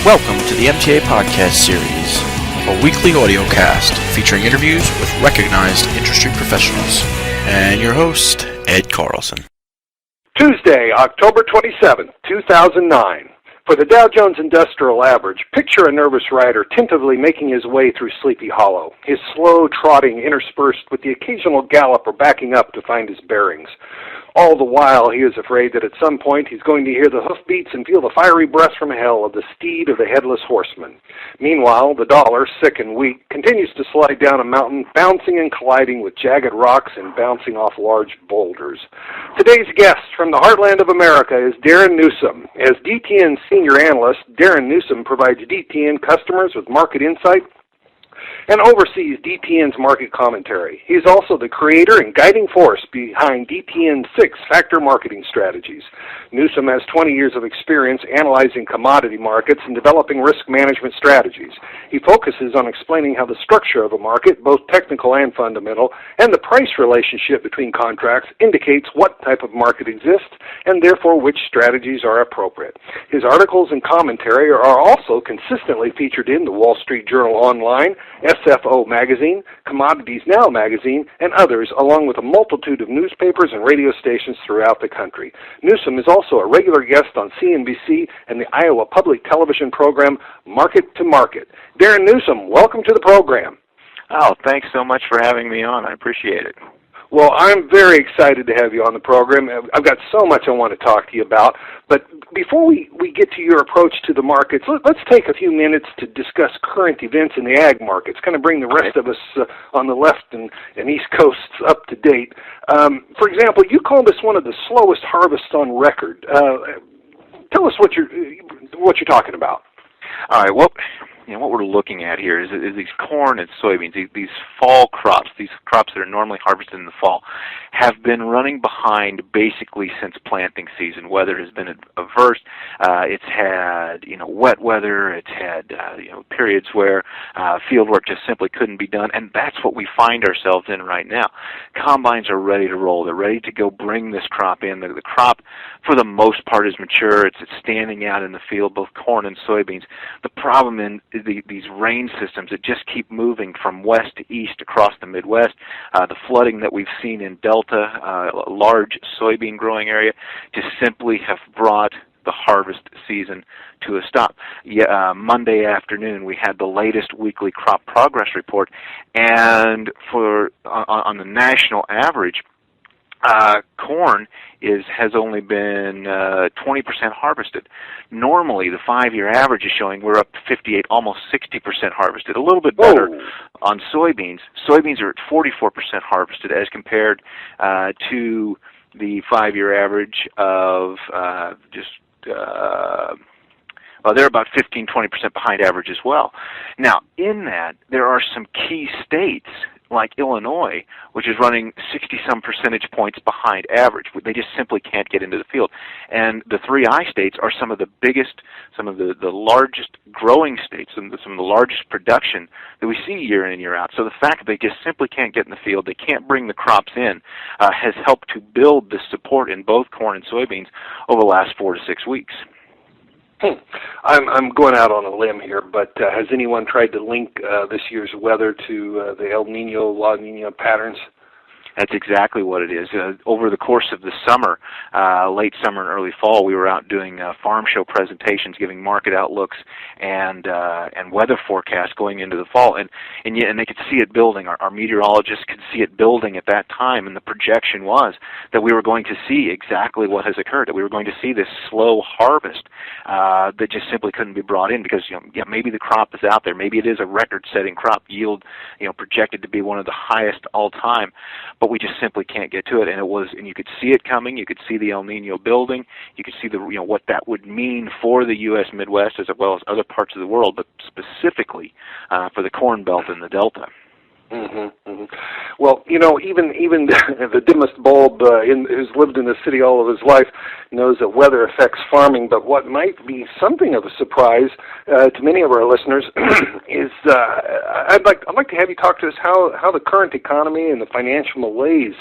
Welcome to the MTA Podcast Series, a weekly audio cast featuring interviews with recognized industry professionals. And your host, Ed Carlson. Tuesday, October 27, 2009. For the Dow Jones Industrial Average, picture a nervous rider tentatively making his way through Sleepy Hollow, his slow trotting interspersed with the occasional gallop or backing up to find his bearings. All the while, he is afraid that at some point he's going to hear the hoofbeats and feel the fiery breath from hell of the steed of the headless horseman. Meanwhile, the dollar, sick and weak, continues to slide down a mountain, bouncing and colliding with jagged rocks and bouncing off large boulders. Today's guest from the heartland of America is Darin Newsom. As DTN senior analyst, Darin Newsom provides DTN customers with market insight and oversees DTN's market commentary. He is also the creator and guiding force behind DTN's 6-factor marketing strategies. Newsom has 20 years of experience analyzing commodity markets and developing risk management strategies. He focuses on explaining how the structure of a market, both technical and fundamental, and the price relationship between contracts indicates what type of market exists and therefore which strategies are appropriate. His articles and commentary are also consistently featured in the Wall Street Journal Online, SFO Magazine, Commodities Now Magazine, and others, along with a multitude of newspapers and radio stations throughout the country. Newsom is also a regular guest on CNBC and the Iowa Public Television program Market to Market. Darin Newsom, welcome to the program. Oh, thanks so much for having me on. I appreciate it. Well, I'm very excited to have you on the program. I've got so much I want to talk to you about. But before we get to your approach to the markets, let's take a few minutes to discuss current events in the ag markets, kind of bring the rest of us on the left and East Coasts up to date. For example, you called this one of the slowest harvests on record. Tell us what you're talking about. All right. Well, what we're looking at here is these corn and soybeans, these fall crops, these crops that are normally harvested in the fall, have been running behind basically since planting season. Weather has been adverse. It's had wet weather. It's had periods where field work just simply couldn't be done, and that's what we find ourselves in right now. Combines are ready to roll. They're ready to go bring this crop in. The crop, for the most part, is mature. It's standing out in the field, both corn and soybeans. The problem is these rain systems that just keep moving from west to east across the Midwest. The flooding that we've seen in Delta, a large soybean growing area, just simply have brought the harvest season to a stop. Monday afternoon, we had the latest weekly crop progress report, and on the national average, corn has only been 20% harvested. Normally, the 5-year average is showing we're up to 58, almost 60% harvested. A little bit better on soybeans. Soybeans are at 44% harvested as compared to the 5-year average of they're about 15, 20% behind average as well. Now, in that, there are some key states like Illinois, which is running 60-some percentage points behind average. They just simply can't get into the field. And the 3 I states are some of the biggest, some of the largest growing states, some of the largest production that we see year in and year out. So the fact that they just simply can't get in the field, they can't bring the crops in, has helped to build this support in both corn and soybeans over the last 4 to 6 weeks. I'm going out on a limb here, but has anyone tried to link this year's weather to the El Nino, La Nina patterns? That's exactly what it is. Over the course of the summer, late summer and early fall, we were out doing farm show presentations, giving market outlooks and weather forecasts going into the fall, and they could see it building. Our meteorologists could see it building at that time, and the projection was that we were going to see exactly what has occurred. That we were going to see this slow harvest that just simply couldn't be brought in because maybe the crop is out there, maybe it is a record-setting crop yield, projected to be one of the highest all time. But we just simply can't get to it, and you could see it coming. You could see the El Nino building. You could see what that would mean for the U.S. Midwest as well as other parts of the world, but specifically for the Corn Belt and the Delta. Well, even the dimmest bulb who's lived in the city all of his life knows that weather affects farming. But what might be something of a surprise to many of our listeners is I'd like to have you talk to us how the current economy and the financial malaise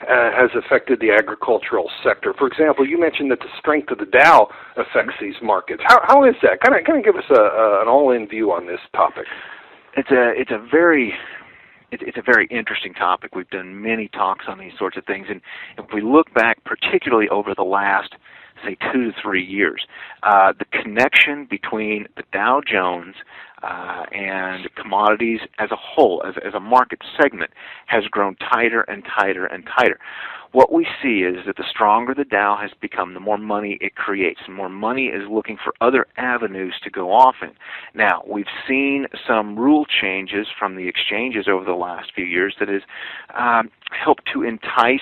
has affected the agricultural sector. For example, you mentioned that the strength of the Dow affects these markets. How is that? Kind of give us an all-in view on this topic. It's a very interesting topic. We've done many talks on these sorts of things, and if we look back, particularly over the last, say, 2 to 3 years, the connection between the Dow Jones and commodities as a whole, as a market segment, has grown tighter and tighter and tighter. What we see is that the stronger the Dow has become, the more money it creates. The more money is looking for other avenues to go off in. Now, we've seen some rule changes from the exchanges over the last few years that has helped to entice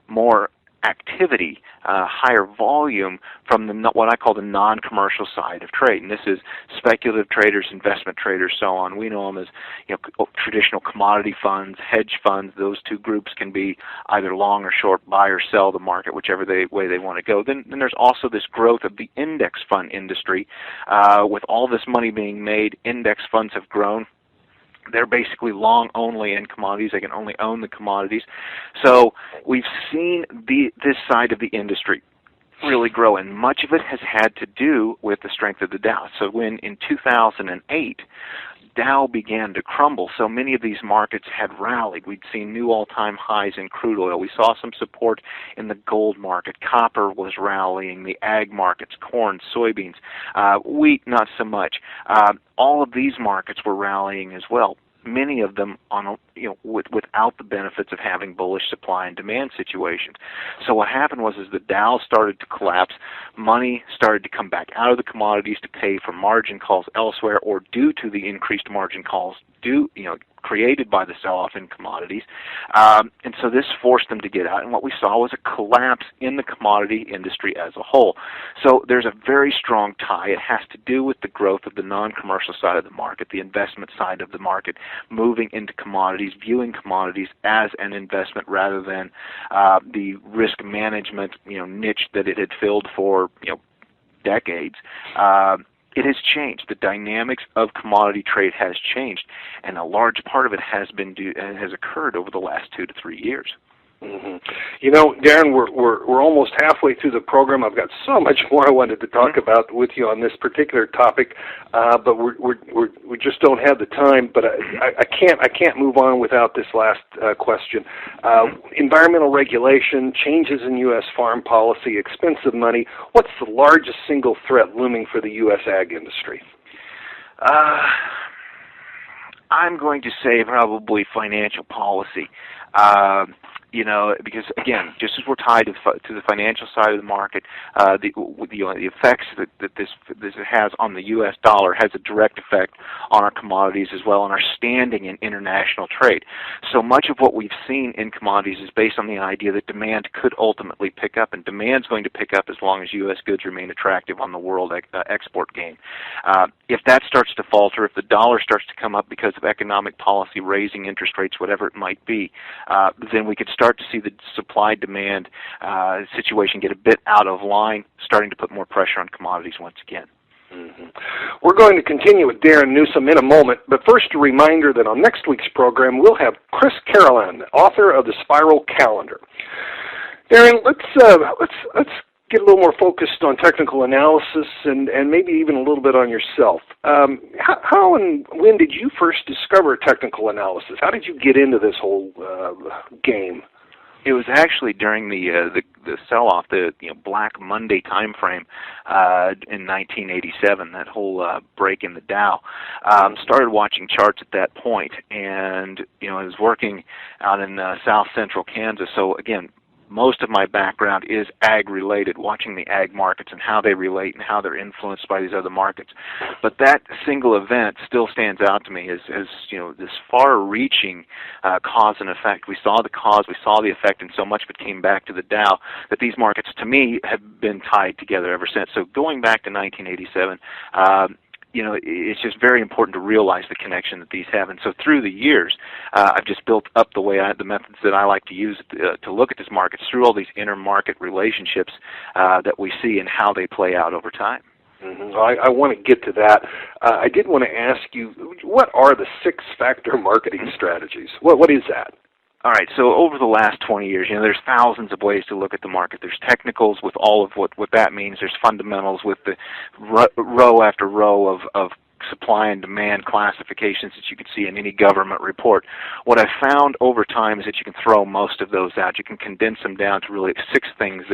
more activity, higher volume from what I call the non-commercial side of trade. And this is speculative traders, investment traders, so on. We know them as traditional commodity funds, hedge funds. Those two groups can be either long or short, buy or sell the market, whichever way they want to go. Then there's also this growth of the index fund industry. With all this money being made, index funds have grown. They're basically long only in commodities. They can only own the commodities. So we've seen this side of the industry really grow, and much of it has had to do with the strength of the Dow. So when in 2008, Dow began to crumble, so many of these markets had rallied. We'd seen new all-time highs in crude oil. We saw some support in the gold market. Copper was rallying, the ag markets, corn, soybeans, wheat not so much. All of these markets were rallying as well. Many of them without the benefits of having bullish supply and demand situations. So what happened was the Dow started to collapse. Money started to come back out of the commodities to pay for margin calls elsewhere, or due to the increased margin calls created by the sell-off in commodities. And so this forced them to get out. And what we saw was a collapse in the commodity industry as a whole. So there's a very strong tie. It has to do with the growth of the non-commercial side of the market, the investment side of the market, moving into commodities, viewing commodities as an investment rather than the risk management niche that it had filled for decades. It has changed. The dynamics of commodity trade has changed, and a large part of it has occurred over the last 2 to 3 years. Darin, we're almost halfway through the program. I've got so much more I wanted to talk about with you on this particular topic, but we just don't have the time. But I can't move on without this last question. Environmental regulation, changes in U.S. farm policy, expensive money. What's the largest single threat looming for the U.S. ag industry? I'm going to say probably financial policy. Because again, just as we're tied to the financial side of the market, the effects that this has on the U.S. dollar has a direct effect on our commodities as well, and our standing in international trade. So much of what we've seen in commodities is based on the idea that demand could ultimately pick up, and demand's going to pick up as long as U.S. goods remain attractive on the world export game. If that starts to falter, if the dollar starts to come up because of economic policy, raising interest rates, whatever it might be, then we could start to see the supply-demand situation get a bit out of line, starting to put more pressure on commodities once again. We're going to continue with Darin Newsom in a moment, but first a reminder that on next week's program we'll have Chris Carolan, author of the Spiral Calendar. Darin, let's get a little more focused on technical analysis and maybe even a little bit on yourself. How and when did you first discover technical analysis? How did you get into this whole game? It was actually during the sell-off, the Black Monday time frame in 1987. That whole break in the Dow. Started watching charts at that point, and I was working out in South Central Kansas. So again, most of my background is ag-related, watching the ag markets and how they relate and how they're influenced by these other markets. But that single event still stands out to me as this far-reaching cause and effect. We saw the cause, we saw the effect, and so much of it came back to the Dow that these markets, to me, have been tied together ever since. So going back to 1987, it's just very important to realize the connection that these have. And so through the years, I've just built up the methods that I like to use to look at this market through all these inter-market relationships that we see and how they play out over time. Mm-hmm. I want to get to that. I did want to ask you, what are the 6-factor marketing strategies? What is that? All right, so over the last 20 years, there's thousands of ways to look at the market. There's technicals with all of what that means. There's fundamentals with the row after row of supply and demand classifications that you can see in any government report. What I've found over time is that you can throw most of those out. You can condense them down to really 6 things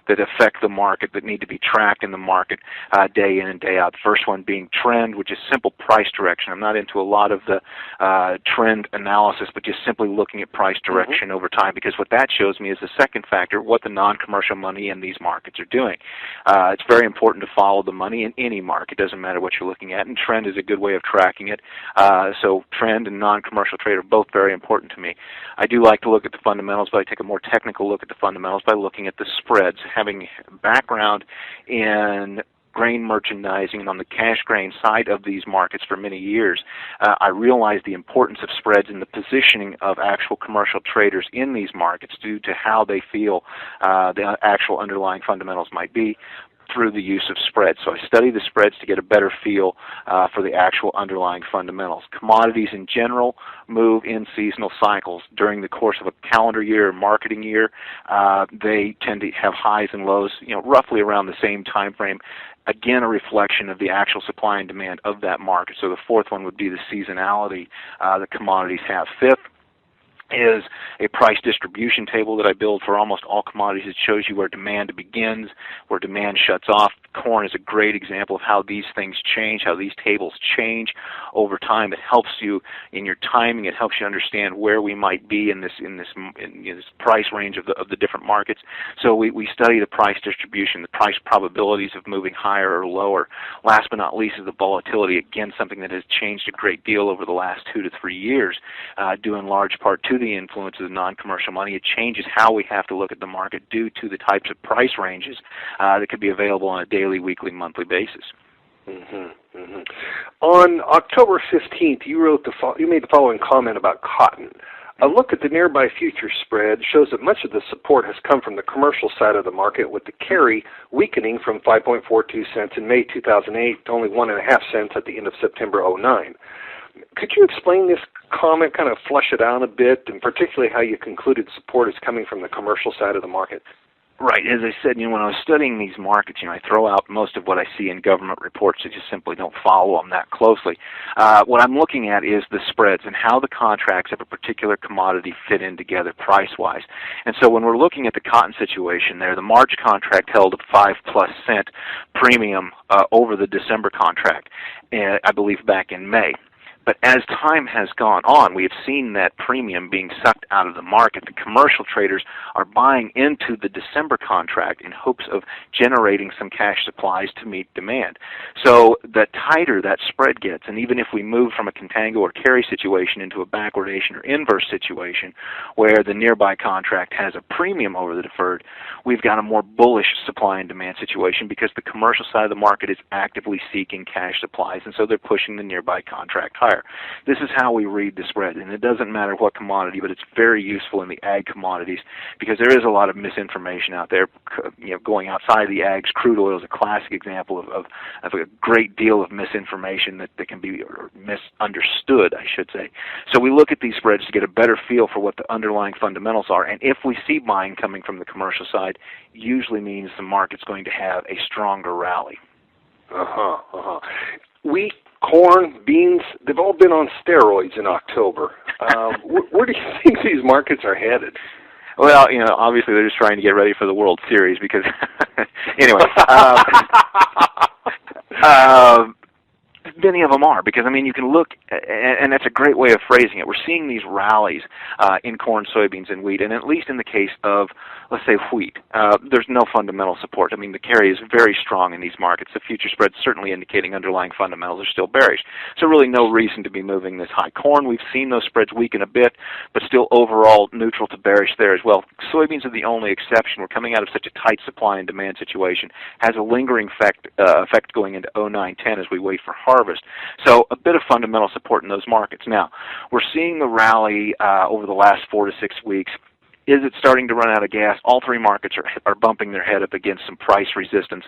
that affect the market, that need to be tracked in the market day in and day out. The first one being trend, which is simple price direction. I'm not into a lot of the trend analysis, but just simply looking at price direction over time, because what that shows me is the second factor, what the non-commercial money in these markets are doing. It's very important to follow the money in any market. It doesn't matter what you're looking at, and trend is a good way of tracking it. So trend and non-commercial trade are both very important to me. I do like to look at the fundamentals, but I take a more technical look at the fundamentals by looking at the spreads. Having background in grain merchandising and on the cash grain side of these markets for many years, I realized the importance of spreads and the positioning of actual commercial traders in these markets due to how they feel the actual underlying fundamentals might be, through the use of spreads. So I study the spreads to get a better feel for the actual underlying fundamentals. Commodities in general move in seasonal cycles. During the course of a calendar year or marketing year, they tend to have highs and lows, roughly around the same time frame. Again, a reflection of the actual supply and demand of that market. So the fourth one would be the seasonality that commodities have. Fifth is a price distribution table that I build for almost all commodities. It shows you where demand begins, where demand shuts off. Corn is a great example of how these things change, how these tables change over time. It helps you in your timing. It helps you understand where we might be in this price range of the different markets. So we study the price distribution, the price probabilities of moving higher or lower. Last but not least is the volatility. Again, something that has changed a great deal over the last 2 to 3 years, due in large part to the influence of the non-commercial money. It changes how we have to look at the market due to the types of price ranges that could be available on a daily, weekly, monthly basis. On October 15th, you made the following comment about cotton. A look at the nearby future spread shows that much of the support has come from the commercial side of the market, with the carry weakening from 5.42 cents in May 2008 to only 1.5 cents at the end of September 2009. Could you explain this comment, kind of flesh it out a bit, and particularly how you concluded support is coming from the commercial side of the market? Right. As I said, when I was studying these markets, I throw out most of what I see in government reports. I just simply don't follow them that closely. What I'm looking at is the spreads and how the contracts of a particular commodity fit in together price-wise. And so when we're looking at the cotton situation there, the March contract held a 5+ cent premium over the December contract, I believe back in May. But as time has gone on, we have seen that premium being sucked out of the market. The commercial traders are buying into the December contract in hopes of generating some cash supplies to meet demand. So the tighter that spread gets, and even if we move from a contango or carry situation into a backwardation or inverse situation where the nearby contract has a premium over the deferred, we've got a more bullish supply and demand situation because the commercial side of the market is actively seeking cash supplies, and so they're pushing the nearby contract higher. This is how we read the spread, and it doesn't matter what commodity, but it's very useful in the ag commodities because there is a lot of misinformation out there, going outside the ags. Crude oil is a classic example of a great deal of misinformation that can be misunderstood, I should say. So we look at these spreads to get a better feel for what the underlying fundamentals are, and if we see buying coming from the commercial side, usually means the market's going to have a stronger rally. Wheat, corn, beans, they've all been on steroids in October. Where do you think these markets are headed? Well, obviously they're just trying to get ready for the World Series because, anyway, many of them are because, you can look, and that's a great way of phrasing it. We're seeing these rallies in corn, soybeans, and wheat, and at least in the case of, let's say, wheat, there's no fundamental support. The carry is very strong in these markets. The future spread's certainly indicating underlying fundamentals are still bearish. So really no reason to be moving this high. Corn, we've seen those spreads weaken a bit, but still overall neutral to bearish there as well. Soybeans are the only exception. We're coming out of such a tight supply and demand situation. Has a lingering effect going into 09-10 as we wait for harvest. harvest. So a bit of fundamental support in those markets. Now, we're seeing the rally over the last 4 to 6 weeks. Is it starting to run out of gas? All three markets are bumping their head up against some price resistance,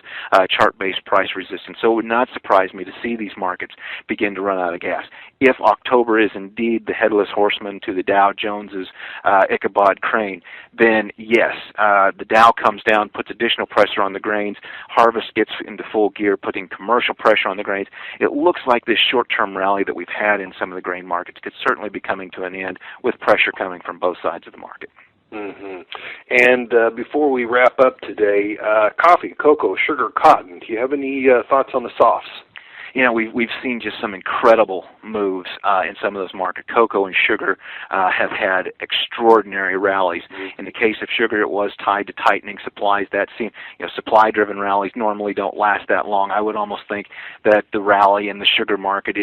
chart-based price resistance. So it would not surprise me to see these markets begin to run out of gas. If October is indeed the headless horseman to the Dow Jones's Ichabod Crane, then yes, the Dow comes down, puts additional pressure on the grains, harvest gets into full gear, putting commercial pressure on the grains. It looks like this short-term rally that we've had in some of the grain markets could certainly be coming to an end with pressure coming from both sides of the market. Mm-hmm. And before we wrap up today, coffee, cocoa, sugar, cotton, do you have any thoughts on the softs? You know, we've seen just some incredible moves in some of those markets. Cocoa and sugar have had extraordinary rallies. In the case of sugar, it was tied to tightening supplies. That seemed, supply-driven rallies normally don't last that long. I would almost think that the rally in the sugar market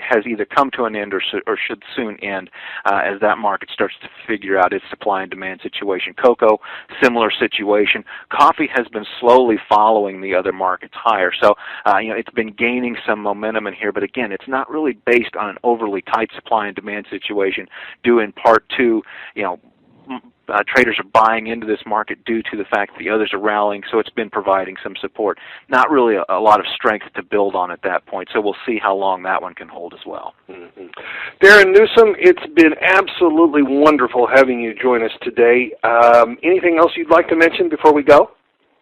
has either come to an end or should soon end as that market starts to figure out its supply and demand situation. Cocoa, similar situation. Coffee has been slowly following the other markets higher. So, it's been gaining some momentum in here, but again, it's not really based on an overly tight supply and demand situation, due in part to, traders are buying into this market due to the fact that the others are rallying, so it's been providing some support. Not really a lot of strength to build on at that point, so we'll see how long that one can hold as well. Mm-hmm. Darin Newsom, it's been absolutely wonderful having you join us today. Anything else you'd like to mention before we go?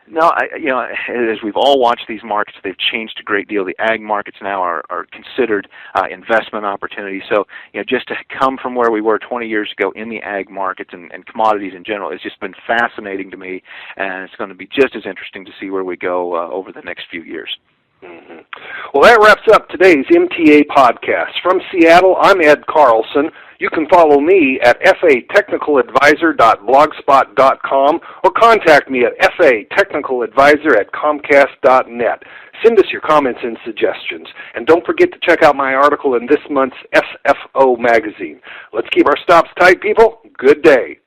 No, as we've all watched these markets, they've changed a great deal. The ag markets now are considered investment opportunities. So, just to come from where we were 20 years ago in the ag markets and commodities in general, it's just been fascinating to me, and it's going to be just as interesting to see where we go over the next few years. Mm-hmm. Well, that wraps up today's MTA podcast. From Seattle, I'm Ed Carlson. You can follow me at fatechnicaladvisor.blogspot.com or contact me at fatechnicaladvisor@comcast.net. Send us your comments and suggestions. And don't forget to check out my article in this month's SFO magazine. Let's keep our stops tight, people. Good day.